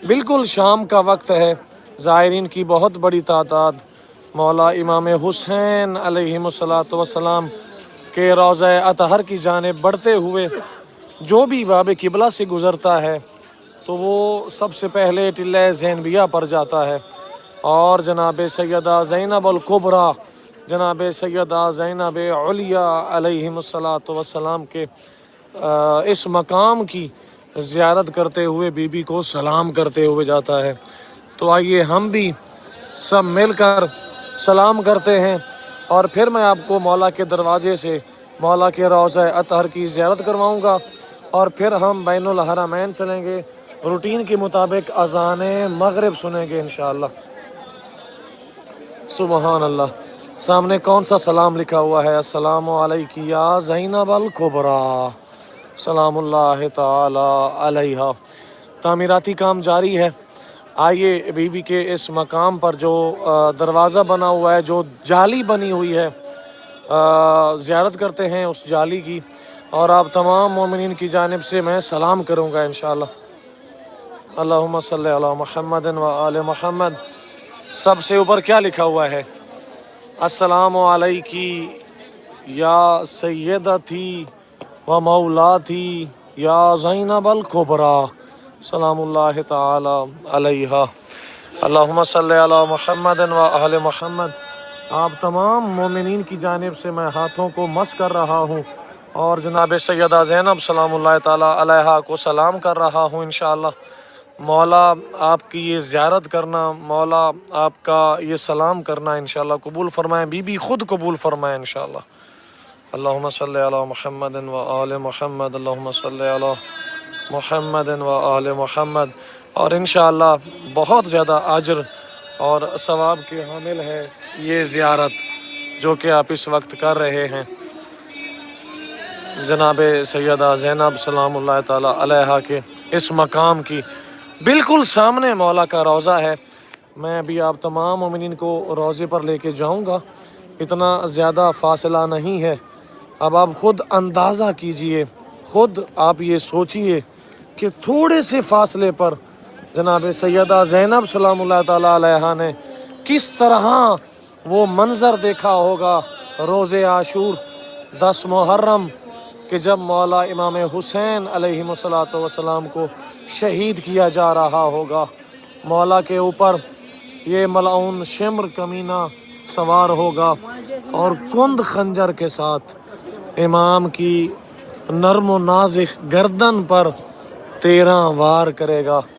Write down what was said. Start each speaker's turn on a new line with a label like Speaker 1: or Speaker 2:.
Speaker 1: बिल्कुल शाम का वक्त है, ज़ायरीन की बहुत बड़ी तादाद मौला इमाम हुसैन अलैहिमुस्सलातु वस्सलाम के रोज़ा अतहर की जानिब बढ़ते हुए जो भी बाब किबला से गुज़रता है तो वो सबसे पहले टिल्ले ज़ैनबिया पर जाता है और जनाब सैयदा ज़ैनब अल कुबरा, जनाब सैयदा ज़ैनब उलिया अलैहिमुस्सलातु वस्सलाम के इस मकाम की ज़ियारत करते हुए बीबी को सलाम करते हुए जाता है। तो आइए हम भी सब मिलकर सलाम करते हैं और फिर मैं आपको मौला के दरवाज़े से मौला के रोज़ा अतहर की ज़ियारत करवाऊँगा और फिर हम बैनुल हरमैन चलेंगे, रूटीन के मुताबिक अज़ान मगरिब सुनेंगे इंशाअल्लाह। सुबहान अल्लाह। सामने कौन सा सलाम लिखा हुआ है? अस्सलामु अलैकी या ज़ैनब अल कुबरा सलामुल्लाह ताला अलैहा। तामीराती काम जारी है। आइए बीबी के इस मकाम पर जो दरवाज़ा बना हुआ है, जो जाली बनी हुई है, ज़ियारत करते हैं उस जाली की और आप तमाम मोमिनीन की जानिब से मैं सलाम करूँगा इंशाअल्लाह। अल्लाहुम्मा सल्ली अला मुहम्मदिन व आले मुहम्मद। सबसे ऊपर क्या लिखा हुआ है? अस्सलामु अलैकी या सय्यदती व मौलाती या ज़ैनब अल कुबरा सलामुल्लाह ताला अलैहा। अल्लाहुम्मा सल्ली अला मुहम्मदिन व आले मुहम्मद। आप तमाम मोमिनीन की जानिब से मैं हाथों को मस कर रहा हूँ और जनाब सैयदा ज़ैनब सलामुल्लाह ताला अलैहा को सलाम कर रहा हूँ इंशाअल्लाह। मौला आपकी ये ज़ियारत करना, मौला आपका ये सलाम करना इंशाअल्लाह कबूल फरमाएँ, बीबी ख़ुद कबूल फरमाएँ इंशाअल्लाह। अल्लाहुम्मा सल्ली अला मुहम्मदिन व आले मुहम्मद, अल्लाहुम्मा सल्ली अला मुहम्मदिन व आले मुहम्मद। और इंशाअल्लाह बहुत ज़्यादा अजर और सवाब के हामिल है ये ज़ियारत जो कि आप इस वक्त कर रहे हैं। जनाब सैयदा ज़ैनब सलामुल्लाह ताला अलैहा के इस मकाम की बिल्कुल सामने मौला का रोज़ा है। मैं अभी आप तमाम मोमिनीन को रोज़े पर लेके जाऊंगा, इतना ज़्यादा फासला नहीं है। अब आप ख़ुद अंदाज़ा कीजिए, ख़ुद आप ये सोचिए कि थोड़े से फासले पर जनाब सैयदा ज़ैनब सलामुल्लाह ताला अलैहा ने किस तरह वो मंज़र देखा होगा रोज़े आशूर 10 मुहर्रम कि जब मौला इमाम हुसैन अलैहिमुस्सलातु वस्सलाम को शहीद किया जा रहा होगा। मौला के ऊपर ये मलऊन शिम्र कमीना सवार होगा और कुंद खंजर के साथ इमाम की नर्म नाज़िक गर्दन पर 13 वार करेगा।